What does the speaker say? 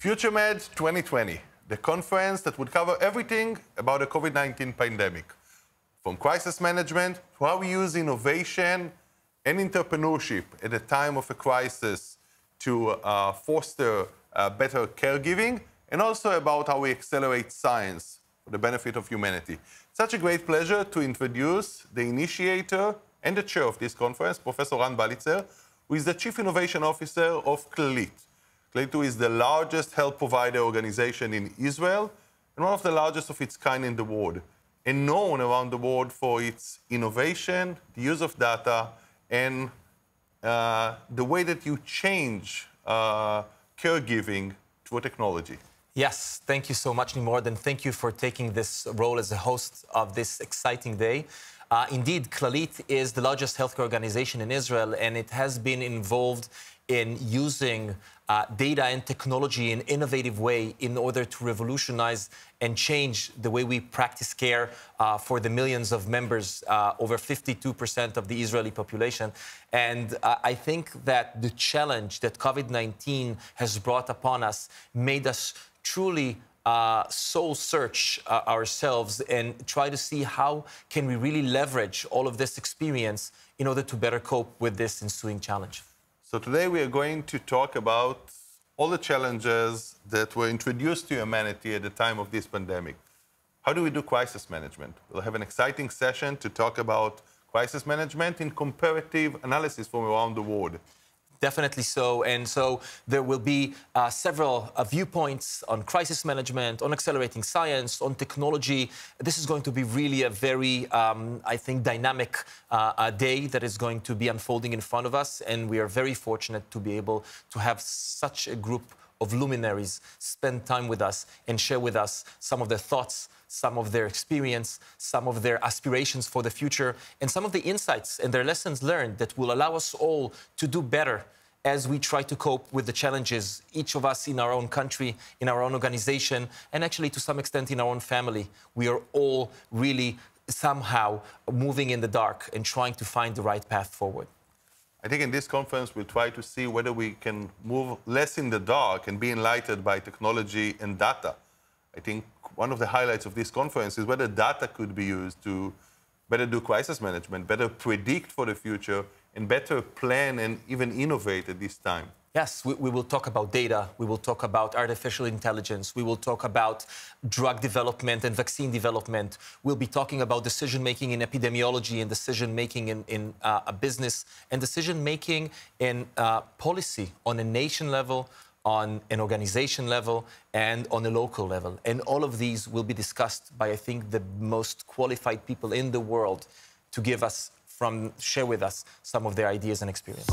FutureMed 2020, the conference that would cover everything about the COVID-19 pandemic, from crisis management to how we use innovation and entrepreneurship at the time of a crisis to foster better caregiving, and also about how we accelerate science for the benefit of humanity. Such a great pleasure to introduce the initiator and the chair of this conference, Professor Ran Balitzer, who is the Chief Innovation Officer of Clalit. Clalit is the largest health provider organization in Israel and one of the largest of its kind in the world, and known around the world for its innovation, the use of data, and the way that you change caregiving through technology. Yes, thank you so much, Nimrod, and thank you for taking this role as a host of this exciting day. Indeed, Clalit is the largest healthcare organization in Israel, and it has been involved in using data and technology in an innovative way in order to revolutionize and change the way we practice care for the millions of members, over 52% of the Israeli population. And I think that the challenge that COVID-19 has brought upon us made us truly soul search ourselves and try to see how can we really leverage all of this experience in order to better cope with this ensuing challenge. So today we are going to talk about all the challenges that were introduced to humanity at the time of this pandemic. How do we do crisis management? We'll have an exciting session to talk about crisis management in comparative analysis from around the world. Definitely so. And so there will be several viewpoints on crisis management, on accelerating science, on technology. This is going to be really a very, I think, dynamic day that is going to be unfolding in front of us. And we are very fortunate to be able to have such a group of luminaries spend time with us and share with us some of their thoughts, some of their experience, some of their aspirations for the future, and some of the insights and their lessons learned that will allow us all to do better as we try to cope with the challenges, each of us in our own country, in our own organization, and actually to some extent in our own family. We are all really somehow moving in the dark and trying to find the right path forward. I think in this conference, we'll try to see whether we can move less in the dark and be enlightened by technology and data. I think one of the highlights of this conference is whether data could be used to better do crisis management, better predict for the future, and better plan and even innovate at this time. Yes, we will talk about data, we will talk about artificial intelligence, we will talk about drug development and vaccine development. We'll be talking about decision-making in epidemiology and decision-making in a business and decision-making in policy on a nation level, on an organization level, and on a local level. And all of these will be discussed by, I think, the most qualified people in the world to give us, share with us some of their ideas and experience.